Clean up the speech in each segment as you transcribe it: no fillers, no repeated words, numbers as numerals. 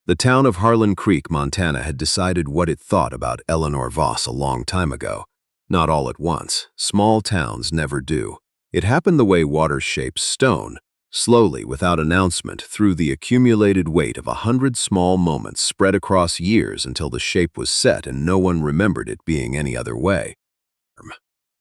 The town of Harlan Creek, Montana had decided what it thought about Eleanor Voss a long time ago. Not all at once. Small towns never do. It happened the way water shapes stone, slowly, without announcement, through the accumulated weight of 100 small moments spread across years until the shape was set and no one remembered it being any other way.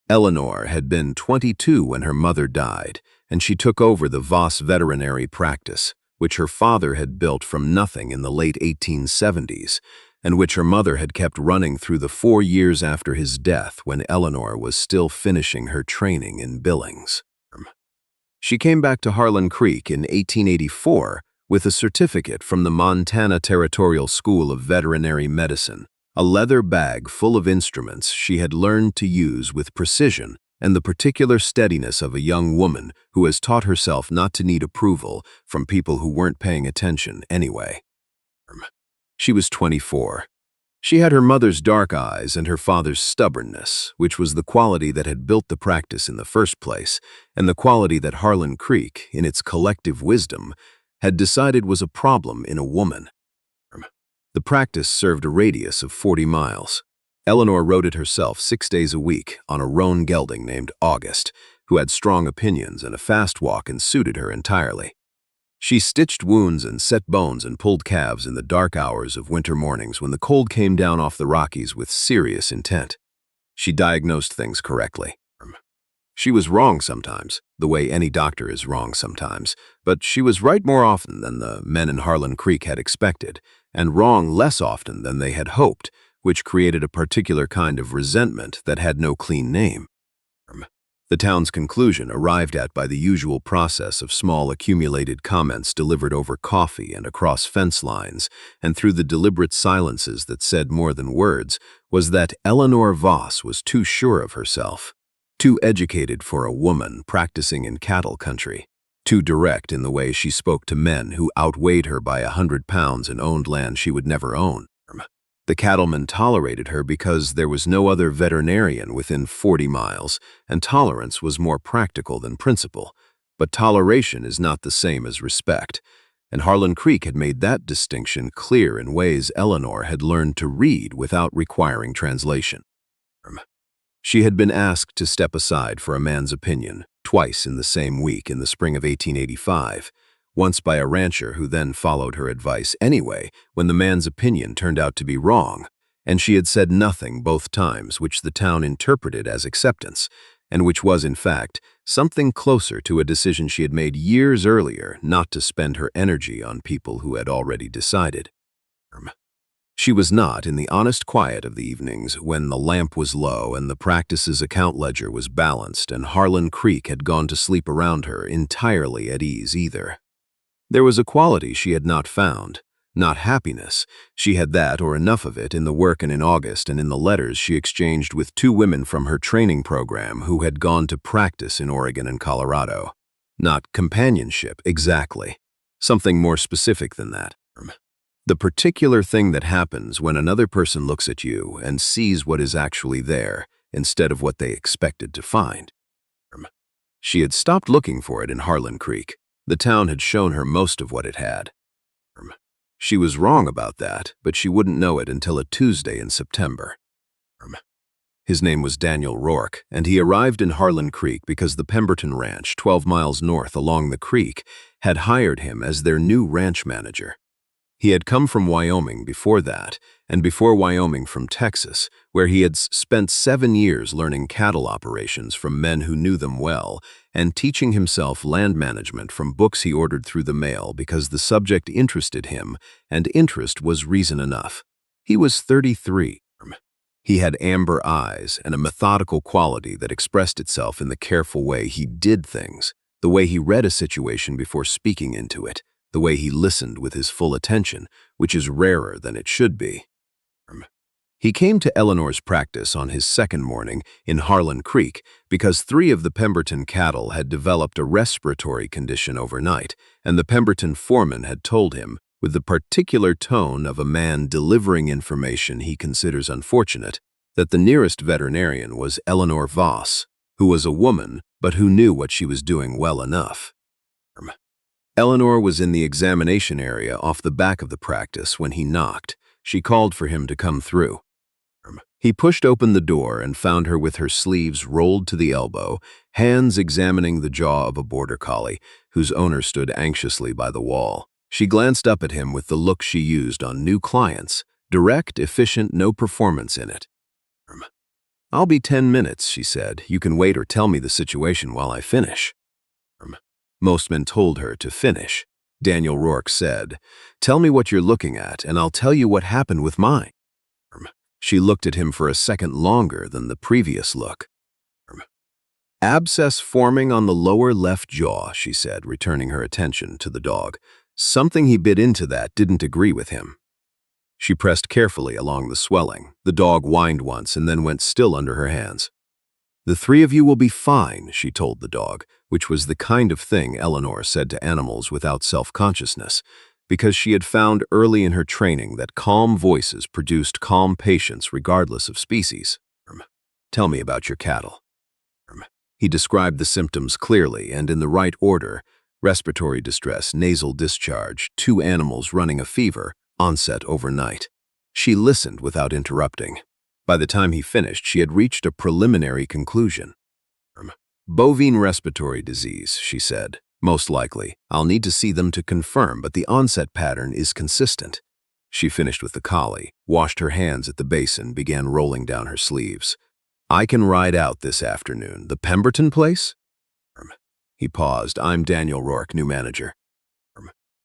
Eleanor had been 22 when her mother died, and she took over the Voss veterinary practice, which her father had built from nothing in the late 1870s, and which her mother had kept running through the 4 years after his death when Eleanor was still finishing her training in Billings. She came back to Harlan Creek in 1884 with a certificate from the Montana Territorial School of Veterinary Medicine, a leather bag full of instruments she had learned to use with precision and the particular steadiness of a young woman who has taught herself not to need approval from people who weren't paying attention anyway. She was 24. She had her mother's dark eyes and her father's stubbornness, which was the quality that had built the practice in the first place, and the quality that Harlan Creek, in its collective wisdom, had decided was a problem in a woman. The practice served a radius of 40 miles. Eleanor rode it herself 6 days a week on a roan gelding named August, who had strong opinions and a fast walk and suited her entirely. She stitched wounds and set bones and pulled calves in the dark hours of winter mornings when the cold came down off the Rockies with serious intent. She diagnosed things correctly. She was wrong sometimes, the way any doctor is wrong sometimes, but she was right more often than the men in Harlan Creek had expected, and wrong less often than they had hoped, which created a particular kind of resentment that had no clean name. The town's conclusion arrived at by the usual process of small accumulated comments delivered over coffee and across fence lines, and through the deliberate silences that said more than words, was that Eleanor Voss was too sure of herself, too educated for a woman practicing in cattle country, too direct in the way she spoke to men who outweighed her by 100 pounds and owned land she would never own. The cattlemen tolerated her because there was no other veterinarian within 40 miles, and tolerance was more practical than principle. But toleration is not the same as respect, and Harlan Creek had made that distinction clear in ways Eleanor had learned to read without requiring translation. She had been asked to step aside for a man's opinion twice in the same week in the spring of 1885, once by a rancher who then followed her advice anyway when the man's opinion turned out to be wrong, and she had said nothing both times which the town interpreted as acceptance, and which was, in fact, something closer to a decision she had made years earlier not to spend her energy on people who had already decided. She was not, in the honest quiet of the evenings, when the lamp was low and the practice's account ledger was balanced and Harlan Creek had gone to sleep around her, entirely at ease either. There was a quality she had not found, not happiness. She had that, or enough of it, in the work and in August and in the letters she exchanged with 2 women from her training program who had gone to practice in Oregon and Colorado. Not companionship, exactly. Something more specific than that. The particular thing that happens when another person looks at you and sees what is actually there instead of what they expected to find. She had stopped looking for it in Harlan Creek. The town had shown her most of what it had. She was wrong about that, but she wouldn't know it until a Tuesday in September. His name was Daniel Rourke, and he arrived in Harlan Creek because the Pemberton Ranch, 12 miles north along the creek, had hired him as their new ranch manager. He had come from Wyoming before that, and before Wyoming from Texas, where he had spent 7 years learning cattle operations from men who knew them well, and teaching himself land management from books he ordered through the mail because the subject interested him, and interest was reason enough. He was 33. He had amber eyes and a methodical quality that expressed itself in the careful way he did things, the way he read a situation before speaking into it, the way he listened with his full attention, which is rarer than it should be. He came to Eleanor's practice on his second morning in Harlan Creek because 3 of the Pemberton cattle had developed a respiratory condition overnight, and the Pemberton foreman had told him, with the particular tone of a man delivering information he considers unfortunate, that the nearest veterinarian was Eleanor Voss, who was a woman but who knew what she was doing well enough. Eleanor was in the examination area off the back of the practice when he knocked. She called for him to come through. He pushed open the door and found her with her sleeves rolled to the elbow, hands examining the jaw of a border collie, whose owner stood anxiously by the wall. She glanced up at him with the look she used on new clients, direct, efficient, no performance in it. "I'll be 10 minutes, she said. "You can wait or tell me the situation while I finish." Most men told her to finish. Daniel Rourke said, "Tell me what you're looking at, and I'll tell you what happened with mine." She looked at him for a second longer than the previous look. "Abscess forming on the lower left jaw," she said, returning her attention to the dog. Something he bit into that didn't agree with him. She pressed carefully along the swelling. The dog whined once and then went still under her hands. "The three of you will be fine," she told the dog, which was the kind of thing Eleanor said to animals without self-consciousness, because she had found early in her training that calm voices produced calm patients regardless of species. "Tell me about your cattle." He described the symptoms clearly and in the right order: respiratory distress, nasal discharge, 2 animals running a fever, onset overnight. She listened without interrupting. By the time he finished, she had reached a preliminary conclusion. "Bovine respiratory disease," she said. "Most likely. I'll need to see them to confirm, but the onset pattern is consistent." She finished with the collie, washed her hands at the basin, began rolling down her sleeves. "I can ride out this afternoon. The Pemberton place?" He paused. "I'm Daniel Rourke, new manager."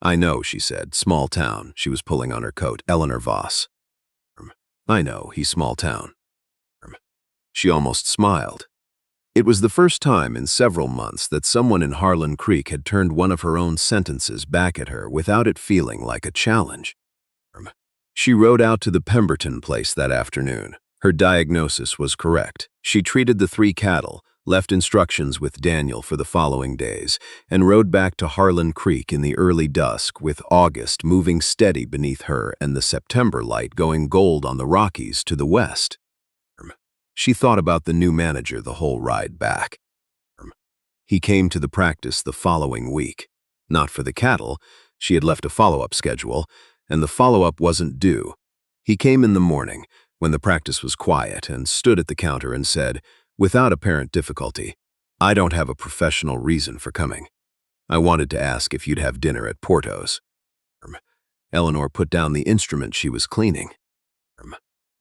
"I know," she said. "Small town." She was pulling on her coat. "Eleanor Voss." "I know, he's small town." She almost smiled. It was the first time in several months that someone in Harlan Creek had turned one of her own sentences back at her without it feeling like a challenge. She rode out to the Pemberton place that afternoon. Her diagnosis was correct. She treated the 3 cattle, left instructions with Daniel for the following days, and rode back to Harlan Creek in the early dusk, with August moving steady beneath her and the September light going gold on the Rockies to the west. She thought about the new manager the whole ride back. He came to the practice the following week. Not for the cattle. She had left a follow-up schedule, and the follow-up wasn't due. He came in the morning, when the practice was quiet, and stood at the counter and said, without apparent difficulty, "I don't have a professional reason for coming. I wanted to ask if you'd have dinner at Porto's." Eleanor put down the instrument she was cleaning.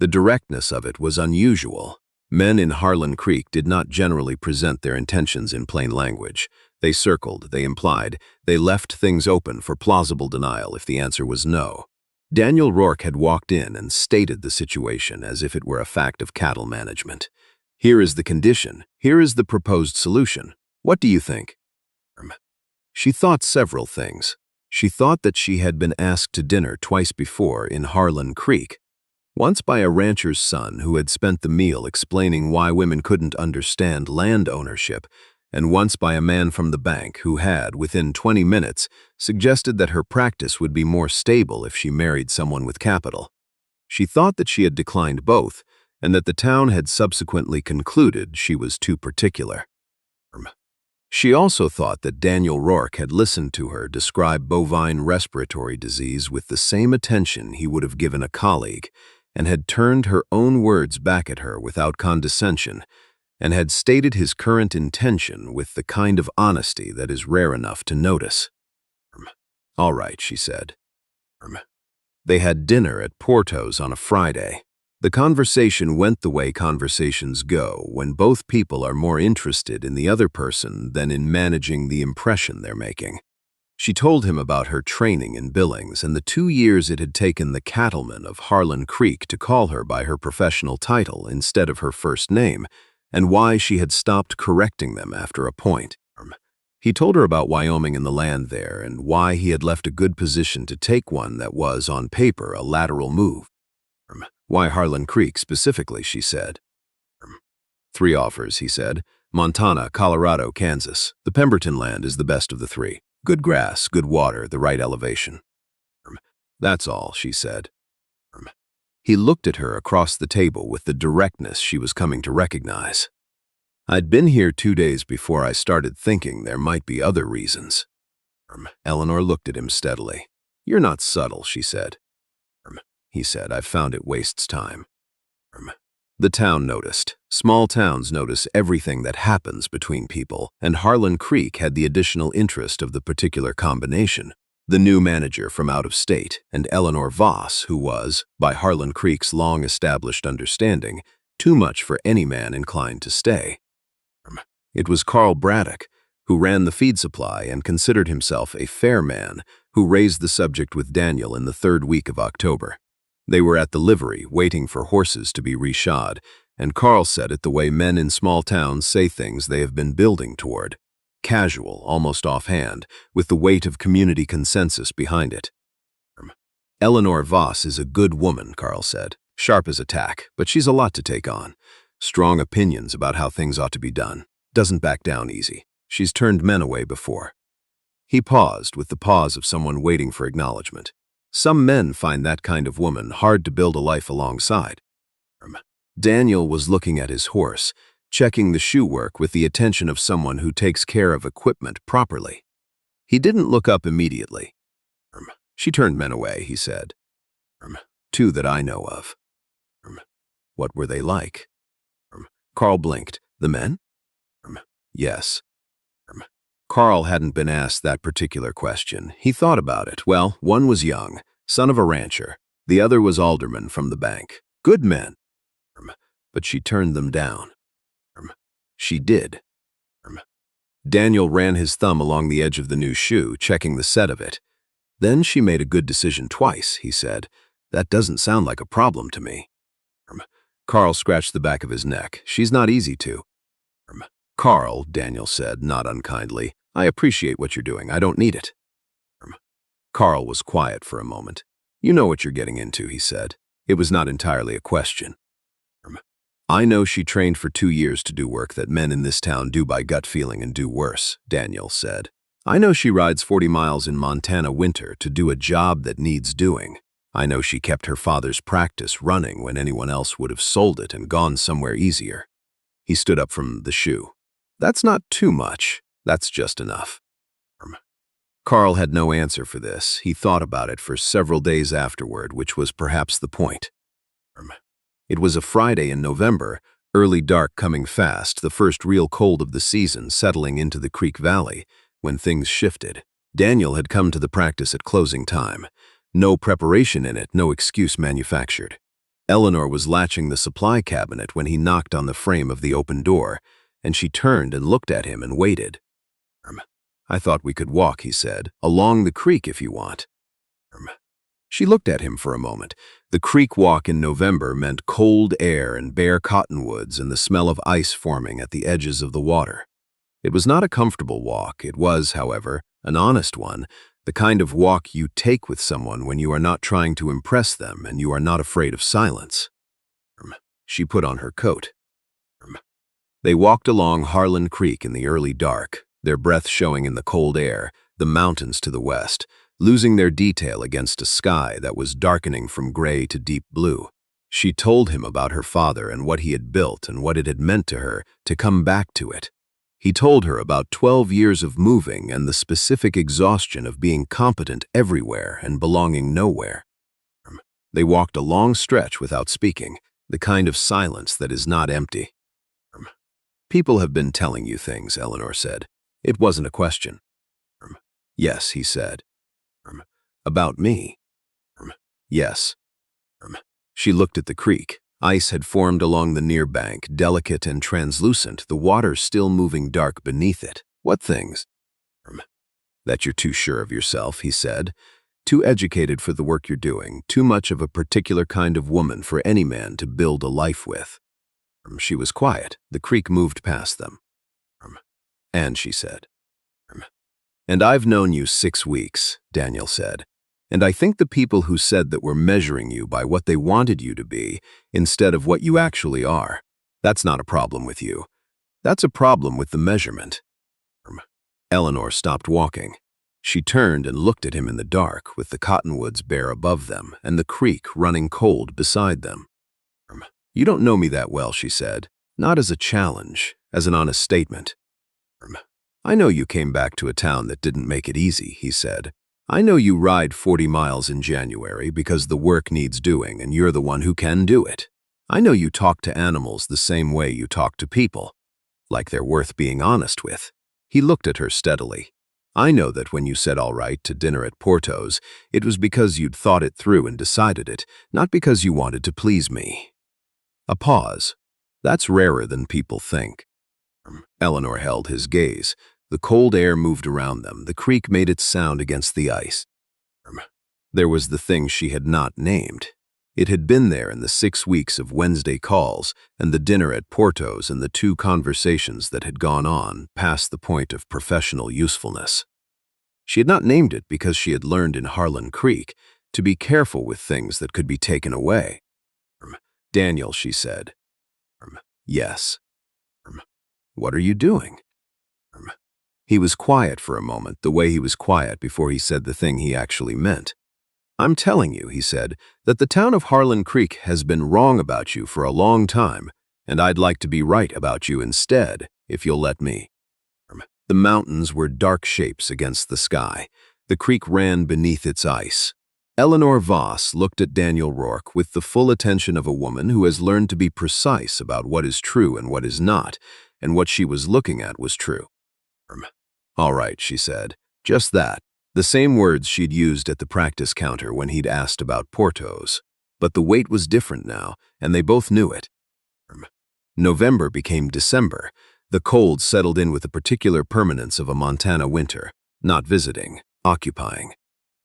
The directness of it was unusual. Men in Harlan Creek did not generally present their intentions in plain language. They circled, they implied, they left things open for plausible denial if the answer was no. Daniel Rourke had walked in and stated the situation as if it were a fact of cattle management. "Here is the condition. Here is the proposed solution. What do you think?" She thought several things. She thought that she had been asked to dinner twice before in Harlan Creek. Once by a rancher's son who had spent the meal explaining why women couldn't understand land ownership, and once by a man from the bank who had, within 20 minutes, suggested that her practice would be more stable if she married someone with capital. She thought that she had declined both, and that the town had subsequently concluded she was too particular. She also thought that Daniel Rourke had listened to her describe bovine respiratory disease with the same attention he would have given a colleague, and had turned her own words back at her without condescension, and had stated his current intention with the kind of honesty that is rare enough to notice. "All right," she said. They had dinner at Porto's on a Friday. The conversation went the way conversations go when both people are more interested in the other person than in managing the impression they're making. She told him about her training in Billings and the 2 years it had taken the cattlemen of Harlan Creek to call her by her professional title instead of her first name, and why she had stopped correcting them after a point. He told her about Wyoming and the land there, and why he had left a good position to take one that was, on paper, a lateral move. "Why Harlan Creek specifically?" she said. 3 offers, he said. "Montana, Colorado, Kansas. The Pemberton land is the best of the 3. Good grass, good water, the right elevation." "That's all," she said. He looked at her across the table with the directness she was coming to recognize. "I'd been here 2 days before I started thinking there might be other reasons." Eleanor looked at him steadily. "You're not subtle," she said. He said, "I've found it wastes time." The town noticed. Small towns notice everything that happens between people, and Harlan Creek had the additional interest of the particular combination. The new manager from out of state, and Eleanor Voss, who was, by Harlan Creek's long-established understanding, too much for any man inclined to stay. It was Carl Braddock, who ran the feed supply and considered himself a fair man, who raised the subject with Daniel in the 3rd week of October. They were at the livery, waiting for horses to be reshod, and Carl said it the way men in small towns say things they have been building toward. Casual, almost offhand, with the weight of community consensus behind it. "Eleanor Voss is a good woman," Carl said. "Sharp as a tack, but she's a lot to take on. Strong opinions about how things ought to be done. Doesn't back down easy. She's turned men away before." He paused with the pause of someone waiting for acknowledgement. Some men find that kind of woman hard to build a life alongside. Daniel was looking at his horse, checking the shoe work with the attention of someone who takes care of equipment properly. He didn't look up immediately. "She turned men away," he said. "Two that I know of." "What were they like?" Carl blinked. "The men?" "Yes." Carl hadn't been asked that particular question. He thought about it. Well, one was young, son of a rancher. The other was alderman from the bank. Good men. But she turned them down. She did. Daniel ran his thumb along the edge of the new shoe, checking the set of it. "Then she made a good decision twice," he said. "That doesn't sound like a problem to me." Carl scratched the back of his neck. "She's not easy to." "Carl," Daniel said, not unkindly, "I appreciate what you're doing. I don't need it." Carl was quiet for a moment. "You know what you're getting into," he said. It was not entirely a question. "I know she trained for 2 years to do work that men in this town do by gut feeling and do worse," Daniel said. "I know she rides 40 miles in Montana winter to do a job that needs doing. I know she kept her father's practice running when anyone else would have sold it and gone somewhere easier." He stood up from the shoe. "That's not too much. That's just enough." Carl had no answer for this. He thought about it for several days afterward, which was perhaps the point. It was a Friday in November, early dark coming fast, the first real cold of the season settling into the Creek Valley, when things shifted. Daniel had come to the practice at closing time. No preparation in it, no excuse manufactured. Eleanor was latching the supply cabinet when he knocked on the frame of the open door, and she turned and looked at him and waited. "I thought we could walk," he said, "along the creek if you want." She looked at him for a moment. The creek walk in November meant cold air and bare cottonwoods and the smell of ice forming at the edges of the water. It was not a comfortable walk. It was, however, an honest one, the kind of walk you take with someone when you are not trying to impress them and you are not afraid of silence. She put on her coat. They walked along Harlan Creek in the early dark, their breath showing in the cold air, the mountains to the west, losing their detail against a sky that was darkening from gray to deep blue. She told him about her father and what he had built and what it had meant to her to come back to it. He told her about 12 years of moving and the specific exhaustion of being competent everywhere and belonging nowhere. They walked a long stretch without speaking, the kind of silence that is not empty. "People have been telling you things," Eleanor said. It wasn't a question. "Yes," he said. "About me?" "Yes." She looked at the creek. Ice had formed along the near bank, delicate and translucent, the water still moving dark beneath it. "What things?" "That you're too sure of yourself," he said. "Too educated for the work you're doing, too much of a particular kind of woman for any man to build a life with." She was quiet. The creek moved past them. "And," she said. "And I've known you 6 weeks," Daniel said. "And I think the people who said that were measuring you by what they wanted you to be instead of what you actually are, that's not a problem with you. That's a problem with the measurement." Eleanor stopped walking. She turned and looked at him in the dark, with the cottonwoods bare above them and the creek running cold beside them. "You don't know me that well," she said. "Not as a challenge, as an honest statement." I know you came back to a town that didn't make it easy, he said. I know you ride 40 miles in January because the work needs doing and you're the one who can do it. I know you talk to animals the same way you talk to people, like they're worth being honest with. He looked at her steadily. I know that when you said all right to dinner at Porto's, it was because you'd thought it through and decided it, not because you wanted to please me. A pause. That's rarer than people think. Eleanor held his gaze. The cold air moved around them. The creek made its sound against the ice. There was the thing she had not named. It had been there in the 6 weeks of Wednesday calls and the dinner at Porto's and the 2 conversations that had gone on past the point of professional usefulness. She had not named it because she had learned in Harlan Creek to be careful with things that could be taken away. Daniel, she said. Yes. What are you doing? He was quiet for a moment, the way he was quiet before he said the thing he actually meant. I'm telling you, he said, that the town of Harlan Creek has been wrong about you for a long time, and I'd like to be right about you instead, if you'll let me. The mountains were dark shapes against the sky. The creek ran beneath its ice. Eleanor Voss looked at Daniel Rourke with the full attention of a woman who has learned to be precise about what is true and what is not, and what she was looking at was true. All right, she said. Just that. The same words she'd used at the practice counter when he'd asked about Porto's. But the wait was different now, and they both knew it. November became December. The cold settled in with the particular permanence of a Montana winter, not visiting, occupying.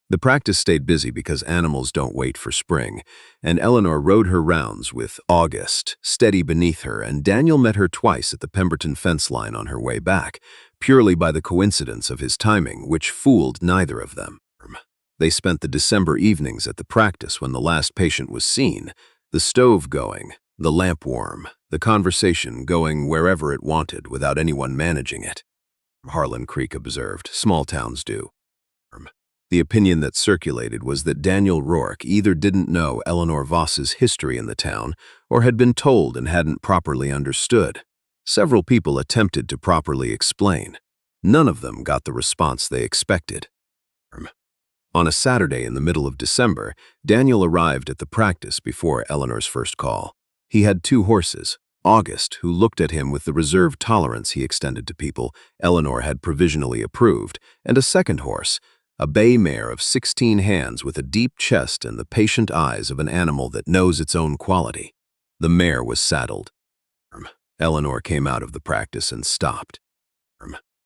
The practice stayed busy because animals don't wait for spring, and Eleanor rode her rounds with August steady beneath her, and Daniel met her twice at the Pemberton fence line on her way back, purely by the coincidence of his timing, which fooled neither of them. They spent the December evenings at the practice when the last patient was seen, the stove going, the lamp warm, the conversation going wherever it wanted without anyone managing it. Harlan Creek observed, small towns do. The opinion that circulated was that Daniel Rourke either didn't know Eleanor Voss's history in the town or had been told and hadn't properly understood. Several people attempted to properly explain. None of them got the response they expected. On a Saturday in the middle of December, Daniel arrived at the practice before Eleanor's first call. He had 2 horses. August, who looked at him with the reserved tolerance he extended to people Eleanor had provisionally approved, and a second horse, a bay mare of 16 hands with a deep chest and the patient eyes of an animal that knows its own quality. The mare was saddled. Eleanor came out of the practice and stopped.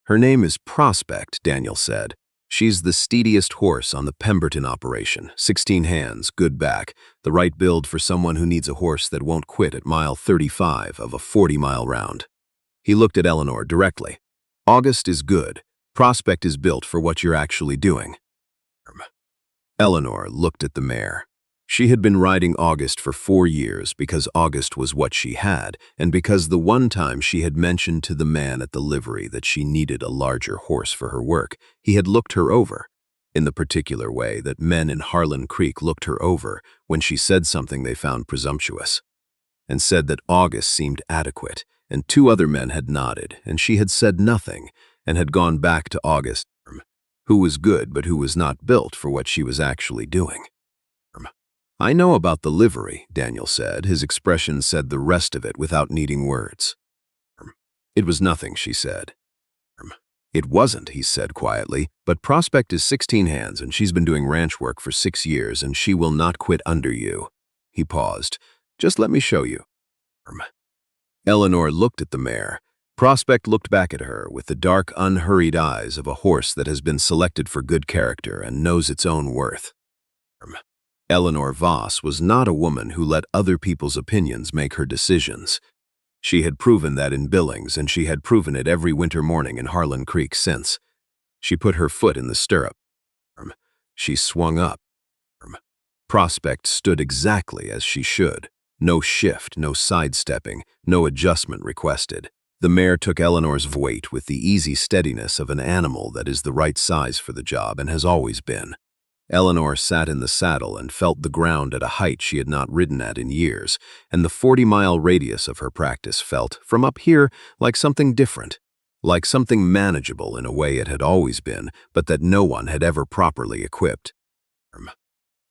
Her name is Prospect, Daniel said. She's the steadiest horse on the Pemberton operation, 16 hands, good back, the right build for someone who needs a horse that won't quit at mile 35 of a 40-mile round. He looked at Eleanor directly. August is good. Prospect is built for what you're actually doing. Eleanor looked at the mare. She had been riding August for 4 years because August was what she had, and because the one time she had mentioned to the man at the livery that she needed a larger horse for her work, he had looked her over, in the particular way that men in Harlan Creek looked her over when she said something they found presumptuous, and said that August seemed adequate, and 2 other men had nodded, and she had said nothing, and had gone back to August, who was good but who was not built for what she was actually doing. I know about the livery, Daniel said. His expression said the rest of it without needing words. It was nothing, she said. It wasn't, he said quietly, but Prospect is 16 hands and she's been doing ranch work for 6 years and she will not quit under you. He paused. Just let me show you. Eleanor looked at the mare. Prospect looked back at her with the dark, unhurried eyes of a horse that has been selected for good character and knows its own worth. Eleanor Voss was not a woman who let other people's opinions make her decisions. She had proven that in Billings, and she had proven it every winter morning in Harlan Creek since. She put her foot in the stirrup. She swung up. Prospect stood exactly as she should. No shift, no sidestepping, no adjustment requested. The mare took Eleanor's weight with the easy steadiness of an animal that is the right size for the job and has always been. Eleanor sat in the saddle and felt the ground at a height she had not ridden at in years, and the 40-mile radius of her practice felt, from up here, like something different. like something manageable in a way it had always been, but that no one had ever properly equipped.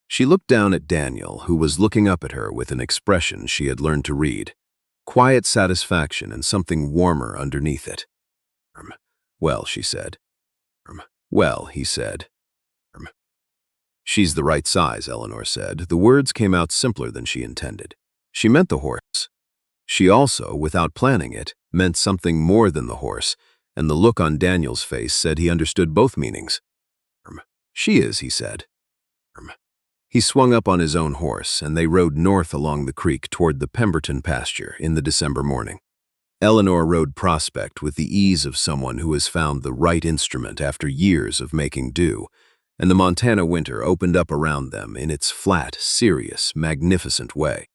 She looked down at Daniel, who was looking up at her with an expression she had learned to read, quiet satisfaction and something warmer underneath it. Well, she said. Well, he said. She's the right size, Eleanor said. The words came out simpler than she intended. She meant the horse. She also, without planning it, meant something more than the horse, and the look on Daniel's face said he understood both meanings. She is, he said. He swung up on his own horse, and they rode north along the creek toward the Pemberton pasture in the December morning. Eleanor rode Prospect with the ease of someone who has found the right instrument after years of making do, and the Montana winter opened up around them in its flat, serious, magnificent way.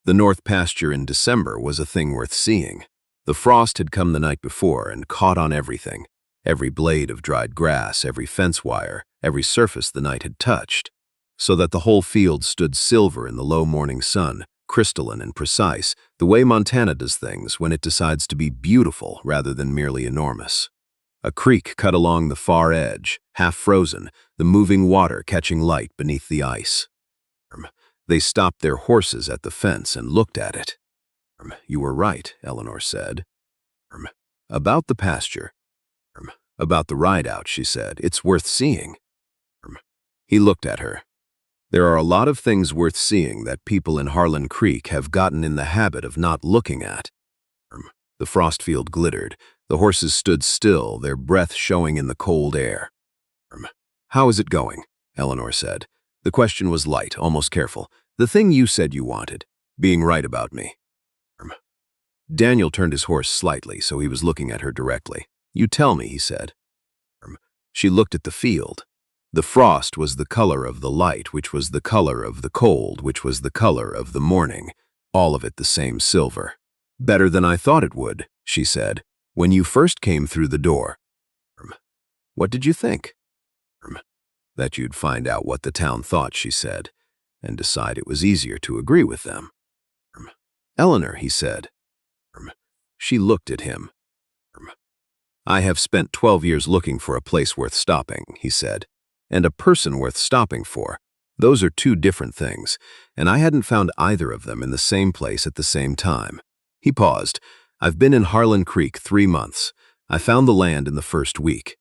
The north pasture in December was a thing worth seeing. The frost had come the night before and caught on everything, every blade of dried grass, every fence wire, every surface the night had touched, so that the whole field stood silver in the low morning sun, crystalline and precise, the way Montana does things when it decides to be beautiful rather than merely enormous. A creek cut along the far edge, half frozen, the moving water catching light beneath the ice. They stopped their horses at the fence and looked at it. You were right, Eleanor said. About the pasture. About the ride-out, she said. It's worth seeing. He looked at her. There are a lot of things worth seeing that people in Harlan Creek have gotten in the habit of not looking at. The frost field glittered. The horses stood still, their breath showing in the cold air. How is it going? Eleanor said. The question was light, almost careful. The thing you said you wanted, being right about me. Daniel turned his horse slightly, so he was looking at her directly. You tell me, he said. She looked at the field. The frost was the color of the light, which was the color of the cold, which was the color of the morning, all of it the same silver. Better than I thought it would, she said, when you first came through the door. What did you think? That you'd find out what the town thought, she said, and decide it was easier to agree with them. Eleanor, he said. She looked at him. I have spent 12 years looking for a place worth stopping, he said. And a person worth stopping for. Those are two different things, and I hadn't found either of them in the same place at the same time. He paused. I've been in Harlan Creek 3 months. I found the land in the first week.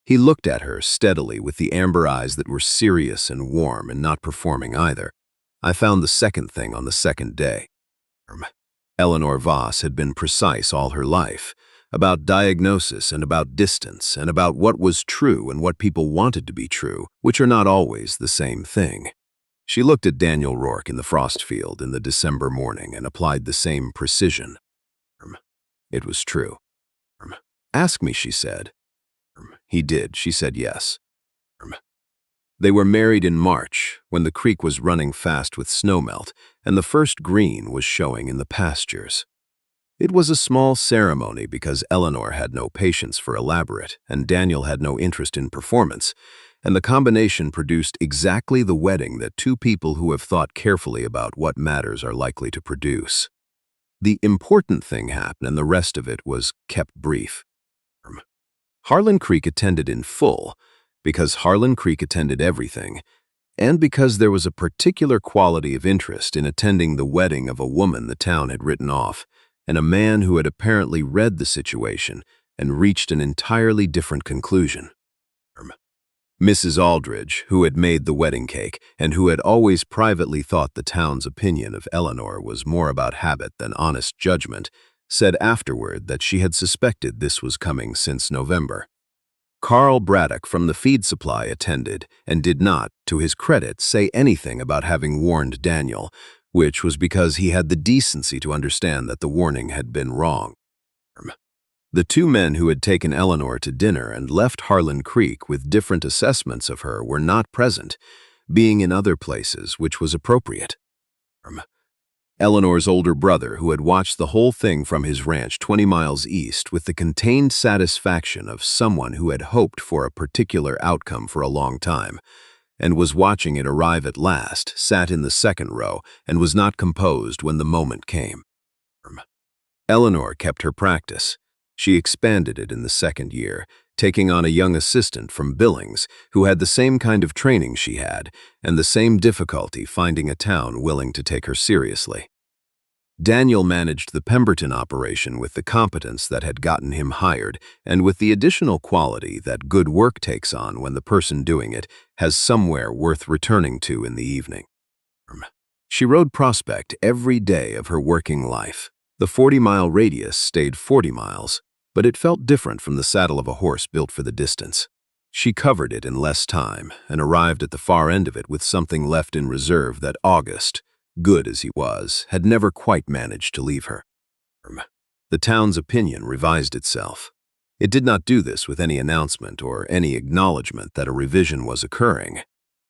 He looked at her steadily with the amber eyes that were serious and warm and not performing either. I found the second thing on the second day. Eleanor Voss had been precise all her life, about diagnosis and about distance and about what was true and what people wanted to be true, which are not always the same thing. She looked at Daniel Rourke in the frost field in the December morning and applied the same precision. It was true. Ask me, she said. He did. She said yes. They were married in March, when the creek was running fast with snowmelt, and the first green was showing in the pastures. It was a small ceremony because Eleanor had no patience for elaborate, and Daniel had no interest in performance, and the combination produced exactly the wedding that two people who have thought carefully about what matters are likely to produce. The important thing happened, and the rest of it was kept brief. Harlan Creek attended in full, because Harlan Creek attended everything, and because there was a particular quality of interest in attending the wedding of a woman the town had written off, and a man who had apparently read the situation and reached an entirely different conclusion. Mrs. Aldridge, who had made the wedding cake and who had always privately thought the town's opinion of Eleanor was more about habit than honest judgment, said afterward that she had suspected this was coming since November. Carl Braddock from the feed supply attended and did not, to his credit, say anything about having warned Daniel, which was because he had the decency to understand that the warning had been wrong. The two men who had taken Eleanor to dinner and left Harlan Creek with different assessments of her were not present, being in other places, which was appropriate. Eleanor's older brother, who had watched the whole thing from his ranch 20 miles east with the contained satisfaction of someone who had hoped for a particular outcome for a long time, and was watching it arrive at last, sat in the second row and was not composed when the moment came. Eleanor kept her practice. She expanded it in the second year, taking on a young assistant from Billings who had the same kind of training she had and the same difficulty finding a town willing to take her seriously. Daniel managed the Pemberton operation with the competence that had gotten him hired and with the additional quality that good work takes on when the person doing it has somewhere worth returning to in the evening. She rode Prospect every day of her working life. The 40-mile radius stayed 40 miles, but it felt different from the saddle of a horse built for the distance. She covered it in less time and arrived at the far end of it with something left in reserve that August, good as he was, had never quite managed to leave her. The town's opinion revised itself. It did not do this with any announcement or any acknowledgement that a revision was occurring.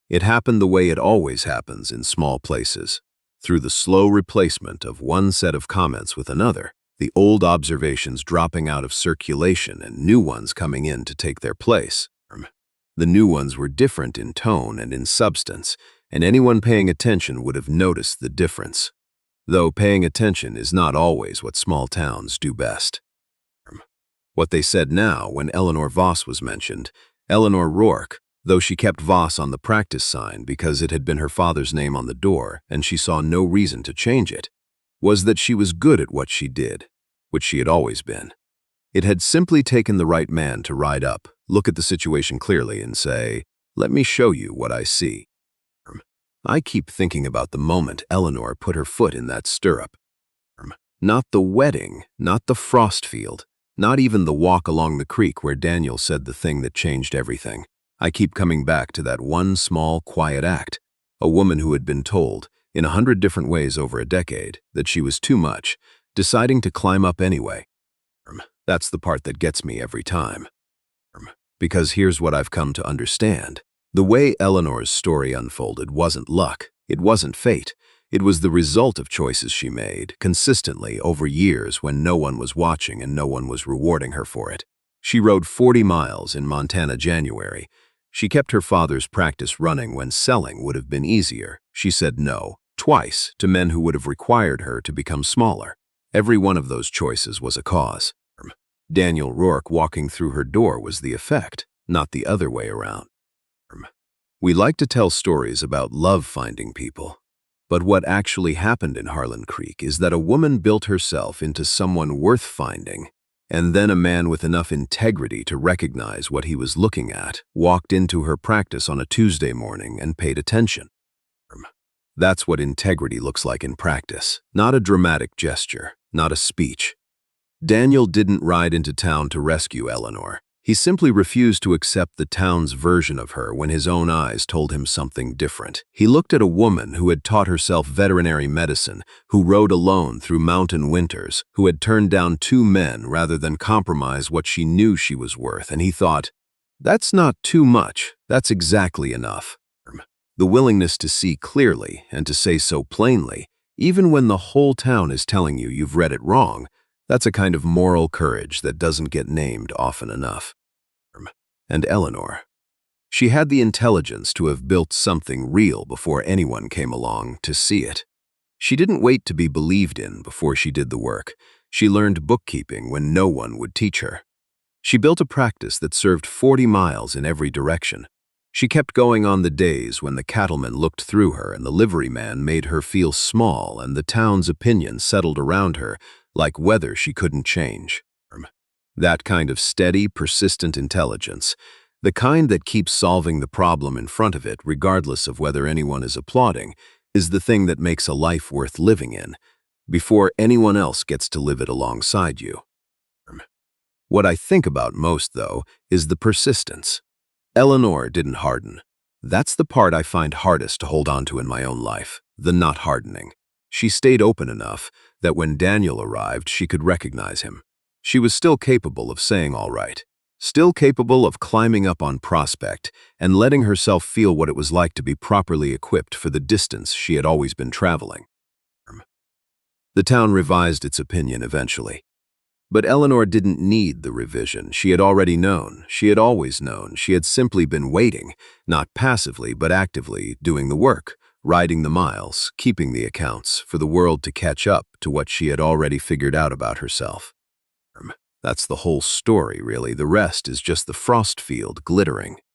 It happened the way it always happens in small places, through the slow replacement of one set of comments with another, the old observations dropping out of circulation and new ones coming in to take their place. The new ones were different in tone and in substance, and anyone paying attention would have noticed the difference. Though paying attention is not always what small towns do best. What they said now when Eleanor Voss was mentioned, Eleanor Rourke, though she kept Voss on the practice sign because it had been her father's name on the door and she saw no reason to change it, was that she was good at what she did, which she had always been. It had simply taken the right man to ride up, look at the situation clearly and say, "Let me show you what I see." I keep thinking about the moment Eleanor put her foot in that stirrup. Not the wedding, not the frost field, not even the walk along the creek where Daniel said the thing that changed everything. I keep coming back to that one small, quiet act, a woman who had been told, in 100 different ways over a decade, that she was too much, deciding to climb up anyway. That's the part that gets me every time. Because here's what I've come to understand. The way Eleanor's story unfolded wasn't luck, it wasn't fate. It was the result of choices she made, consistently over years when no one was watching and no one was rewarding her for it. She rode 40 miles in Montana January. She kept her father's practice running when selling would have been easier. She said no, twice, to men who would have required her to become smaller. Every one of those choices was a cause. Daniel Rourke walking through her door was the effect, not the other way around. We like to tell stories about love-finding people, but what actually happened in Harlan Creek is that a woman built herself into someone worth finding, and then a man with enough integrity to recognize what he was looking at walked into her practice on a Tuesday morning and paid attention. That's what integrity looks like in practice, not a dramatic gesture, not a speech. Daniel didn't ride into town to rescue Eleanor. He simply refused to accept the town's version of her when his own eyes told him something different. He looked at a woman who had taught herself veterinary medicine, who rode alone through mountain winters, who had turned down 2 men rather than compromise what she knew she was worth, and he thought, that's not too much, that's exactly enough. The willingness to see clearly and to say so plainly, even when the whole town is telling you you've read it wrong, that's a kind of moral courage that doesn't get named often enough. And Eleanor. She had the intelligence to have built something real before anyone came along to see it. She didn't wait to be believed in before she did the work. She learned bookkeeping when no one would teach her. She built a practice that served 40 miles in every direction. She kept going on the days when the cattleman looked through her and the liveryman made her feel small and the town's opinion settled around her like weather she couldn't change. That kind of steady, persistent intelligence, the kind that keeps solving the problem in front of it regardless of whether anyone is applauding, is the thing that makes a life worth living in, before anyone else gets to live it alongside you. What I think about most, though, is the persistence. Eleanor didn't harden. That's the part I find hardest to hold on to in my own life, the not hardening. She stayed open enough that when Daniel arrived, she could recognize him. She was still capable of saying all right, still capable of climbing up on Prospect and letting herself feel what it was like to be properly equipped for the distance she had always been traveling. The town revised its opinion eventually. But Eleanor didn't need the revision. She had already known. She had always known. She had simply been waiting, not passively but actively, doing the work, riding the miles, keeping the accounts, for the world to catch up to what she had already figured out about herself. That's the whole story, really. The rest is just the frost field glittering.